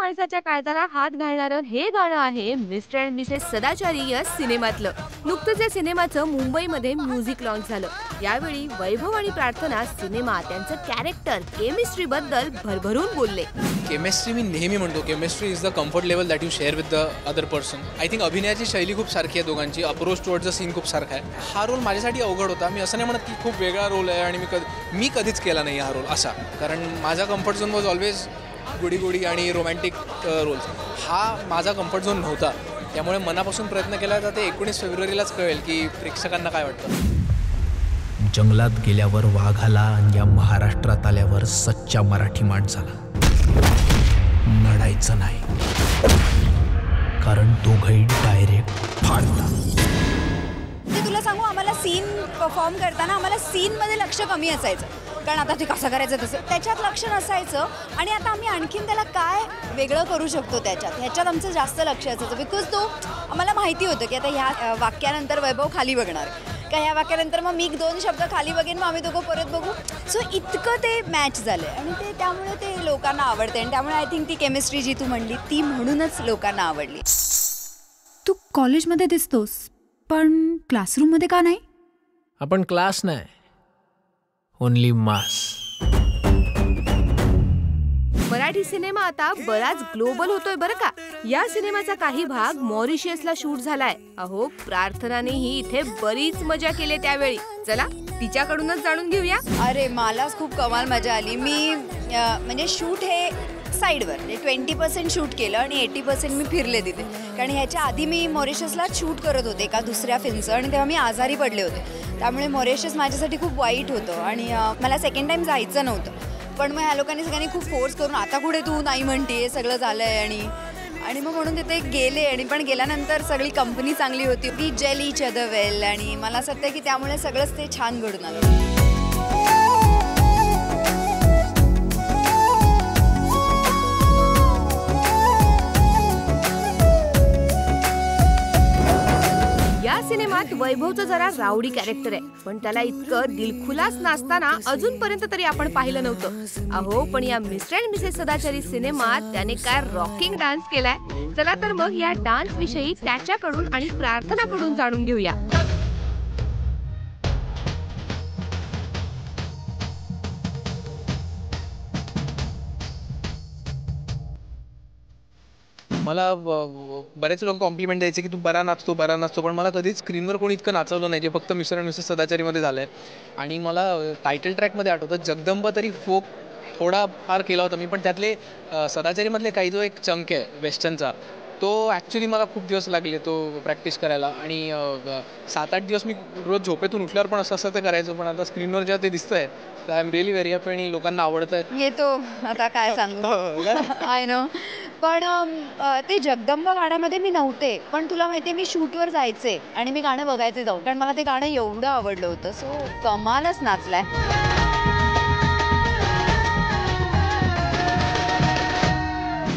माणसाच्या काळजाला हात घालणारं हे गाणं आहे मिस्टर अँड मिसेस सदाचारी या सिनेमातलं. नुकतंच या सिनेमाचं मुंबईमध्ये म्युझिक लॉन्च झालं. यावेळी वैभव आणि प्रार्थना सिनेमा त्यांचं कॅरेक्टर केमिस्ट्री बद्दल भरभरून बोलले. केमिस्ट्री मी नेहमी म्हणतो, chemistry is the comfort level that you share with the other person. I think अभिनयाची शैली खूप सारखी आहे दोघांची, अप्रोच टुवर्ड्स द सीन खूप सारखा आहे. हा रोल माझ्यासाठी अवघड होता. मी असं नाही म्हणत की खूप वेगळा रोल आहे आणि मी कधीच केला नाही हा रोल असा, कारण माझा कम्फर्ट झोन वॉज ऑलवेज गुडी गुडी आणि रोमॅन्टिक रोल्स. हा माझा कम्फर्ट झोन नव्हता, त्यामुळे मनापासून प्रयत्न केला तर ते 19 फेब्रुवारीलाच कळेल की प्रेक्षकांना काय वाटतं. जंगलात गेल्यावर वाघाला आणि या महाराष्ट्रात आल्यावर सच्चा मराठी माणसाला नडायचं नाही, कारण दोघंही डायरेक्ट फाडतात. तुला सांगू, आम्हाला सीन परफॉर्म करताना आम्हाला सीनमध्ये लक्ष कमी असायचं, कारण आता ते कसं करायचं तसं त्याच्यात लक्ष नसायचं. आणि आता आम्ही आणखीन त्याला काय वेगळं करू शकतो ह्याच्यात आमचं जास्त लक्ष असायचं. बिकॉज तो आम्हाला माहिती होतं की आता ह्या वाक्यानंतर वैभव खाली बघणार का, ह्या वाक्यानंतर मग मी 2 शब्द खाली बघेन, मग आम्ही दोघं परत बघू. सो इतकं ते मॅच झालं आणि त्यामुळे ते लोकांना आवडते. आणि त्यामुळे आय थिंक ती केमिस्ट्री जी तू म्हणली ती म्हणूनच लोकांना आवडली. तू कॉलेजमध्ये दिसतोस पण क्लासरूममध्ये का नाही? आपण क्लास नाही, ओनली मास. मराठी सिनेमा आता बराच ग्लोबल होतोय बरं का. या सिनेमाचा काही भाग मॉरिशियसला शूट झालाय. अहो, प्रार्थनानेही इथे बरीच मजा केली त्यावेळी. चला तिच्याकडूनच जाणून घेऊया. अरे मलाच खूप कमाल मजा आली. मी म्हणजे शूट हे साईडवर 20% शूट केलं आणि 80% मी फिरले तिथे, कारण ह्याच्या आधी मी मॉरिशसला शूट करत होते एका दुसऱ्या फिल्मचं आणि तेव्हा मी आजारी पडले होते. त्यामुळे मॉरिशस माझ्यासाठी खूप वाईट होतं आणि मला सेकंड टाईम जायचं नव्हतं. पण मग ह्या लोकांनी सगळ्यांनी खूप फोर्स करून आता कुठे तू नाही म्हणते सगळं झालं आहे आणि मग म्हणून तिथे गेले. आणि पण गेल्यानंतर सगळी कंपनी चांगली होती. वी जेल ईच अदर वेल आणि मला असं वाटतं की त्यामुळे सगळंच ते छान घडून आलं. या सिनेमात वैभवचं जरा रावडी कॅरेक्टर आहे, पण त्याला इतकं दिलखुलास नाचताना अजूनपर्यंत तरी आपण पाहिलं नव्हतं. अहो, पण या मिस्टर अँड मिसेस सदाचारी सिनेमात त्याने काय रॉकिंग डान्स केलाय. चला तर मग या डान्स विषयी त्याच्याकडून आणि प्रार्थनाकडून जाणून घेऊया. मला बरेच लोक कॉम्प्लिमेंट द्यायचे की तू बरा नाचतो, पण मला कधीच स्क्रीनवर कोणी इतकं नाचवलं नाही जे फक्त मिस्टर अँड मिसेस सदाचारीमध्ये झालं आहे. आणि मला टायटल ट्रॅकमध्ये आठवतं जगदंब तरी फोक थोडा फार केला होता मी, पण त्यातले सदाचारीमधले काही जो एक चंक आहे वेस्टर्नचा, तो ॲक्च्युली मला खूप दिवस लागले तो प्रॅक्टिस करायला. आणि 7-8 दिवस मी रोज झोपेतून उठल्यावर पण असं ते करायचं. पण आता स्क्रीनवर जेव्हा ते दिसतं आहे तर I am really very happy आणि लोकांना आवडतं आहे. येतो आता काय सांगू. I know. पण ते जगदंब गाण्यामध्ये मी नव्हते, पण तुला माहिती आहे मी शूटवर जायचे आणि मी गाणं बघायचे जाऊन, कारण मला ते गाणं एवढं आवडलं होतं. सो कमालच नाचलाय.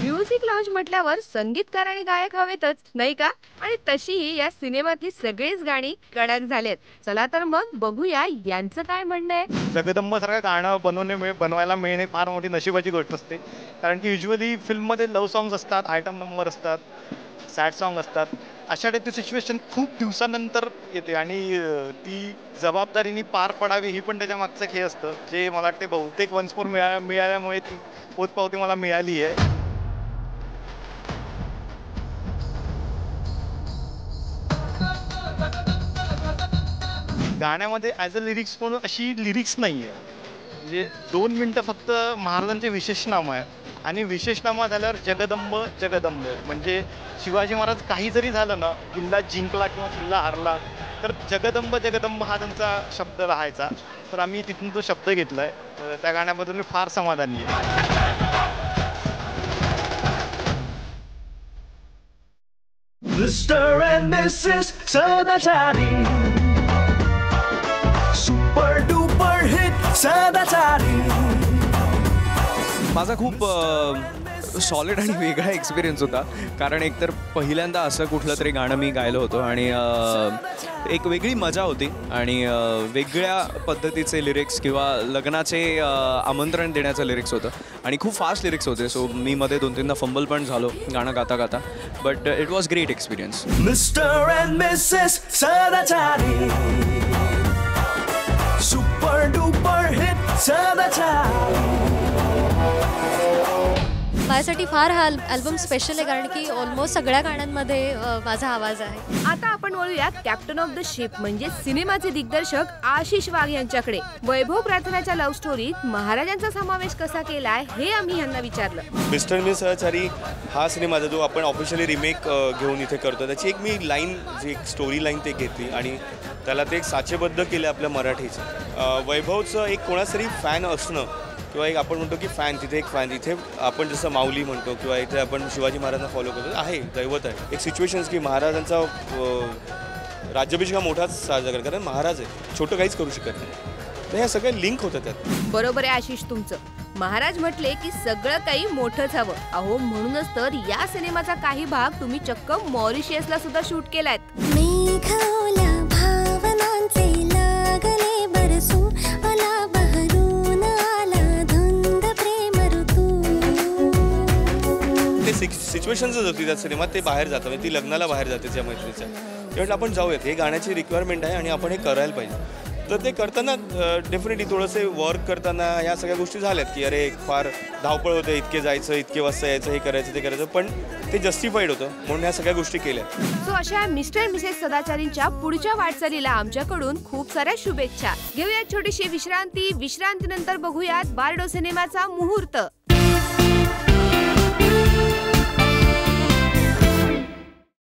म्युझिक लॉन्च म्हटल्यावर संगीतकार आणि गायक हवेतच, नाही का? आणि तशीही या सिनेमातली सगळीच गाणी कडक झालेत. चला तर मग बघूया यांचं काय म्हणणं आहे. जगदंब सारखं गाणं बनवायला मिळणे फार मोठी नशिबाची गोष्ट असते, कारण की युजली फिल्ममध्ये लव्ह सॉंग्स असतात, आयटम नंबर असतात, सॅड सॉंग असतात. अशा टाईपची सिच्युएशन खूप दिवसानंतर येते आणि ती जबाबदारीने पार पडावी ही पण त्याच्या मागचं खेळ असतं, जे मला वाटते बहुतेक वन्स मोर मिळाल्यामुळे ती पोचपावती मला मिळाली आहे. गाण्यामध्ये ॲज अ लिरिक्स म्हणून अशी लिरिक्स नाही आहे. म्हणजे 2 मिनटं फक्त महाराजांचे विशेषनामं आहे आणि विशेषनामा झाल्यावर जगदंब जगदंब, म्हणजे शिवाजी महाराज काही जरी झालं ना, किल्ला जिंकला किंवा किल्ला हरला तर जगदंब जगदंब हा त्यांचा शब्द राहायचा. तर आम्ही तिथून तो शब्द घेतला आहे. त्या गाण्याबद्दल मी फार समाधानी आहे. Mr. and Mrs. Sadachari, super duper hit Sadachari. माझा खूप सॉलिड आणि वेगळा एक्सपिरियन्स होता. कारण एकतर पहिल्यांदा असं कुठलं तरी गाणं मी गायलं होतं आणि एक वेगळी मजा होती आणि वेगळ्या पद्धतीचे लिरिक्स किंवा लग्नाचे आमंत्रण देण्याचं लिरिक्स होतं आणि खूप फास्ट लिरिक्स होते. सो मी मध्ये 2-3दा फंबल पण झालो गाणं गाता गाता. But it was great experience. Mister and Mrs सदाचारी सुपर डुपर हिट सदाचारी. माझ्यासाठी फार हा अल्बम स्पेशल आहे कारण की ऑलमोस्ट सगळ्या गाण्यांमध्ये माझा आवाज आहे. आता आपण वळूया कॅप्टन ऑफ द शिप म्हणजे सिनेमाचे दिग्दर्शक आशिष वाघ यांच्याकडे. वैभव प्रार्थनाच्या लव्ह स्टोरीत महाराजांचा समावेश कसा केलाय हे आम्ही यांना विचारलं. मिस्टर मिस सहचारी हा सिनेमा जो आपण ऑफिशियली रिमेक घेऊन इथे करतो त्याची एक मी लाईन जी एक स्टोरी लाईन ते घेतली आणि त्याला ते एक साचेबद्ध केलं आपल्या मराठीचं. वैभवचं एक कोणातरी फॅन असणं किंवा एक आपण म्हणतो की फॅन तिथे एक फॅन इथे आपण जसं माऊली म्हणतो किंवा इथे आपण शिवाजी महाराजांना फॉलो करतो आहे दैवत आहे. एक सिच्युएशन्स की महाराजांचा राज्याभिषेक हा मोठाच साजरा करतात कारण महाराज आहे छोटं काहीच करू शकत नाही. तर ह्या सगळ्या लिंक होतं त्यात. बरोबर आहे आशिष तुमचं. महाराज म्हटले की सगळं काही मोठंच हवं. अहो म्हणूनच तर या सिनेमाचा काही भाग तुम्ही चक्क मॉरिशियसला सुद्धा शूट केलायत. ते सिच्युएशन्सच होती त्या सिनेमात. ते बाहेर जातं म्हणजे ती लग्नाला बाहेर जाते त्या मैत्रिणीच्या. त्यावेळेला आपण जाऊयात हे गाण्याची रिक्वायरमेंट आहे आणि आपण हे करायला पाहिजे. तर ते करताना डेफिनेटली थोडंसे वर्क करताना ह्या सगळ्या गोष्टी झाल्यात की अरे फार धावपळ होते इतके जायचं इतके वाजता यायचं हे करायचं ते करायचं पण ते जस्टिफाईड होतं म्हणून ह्या सगळ्या गोष्टी केल्या. सो अशा मिस्टर मिसेस सदाचारींच्या पुढच्या वाटचालीला आमच्याकडून खूप साऱ्या शुभेच्छा. घेऊयात छोटीशी विश्रांती. विश्रांतीनंतर बघूयात बारडो सिनेमाचा मुहूर्त.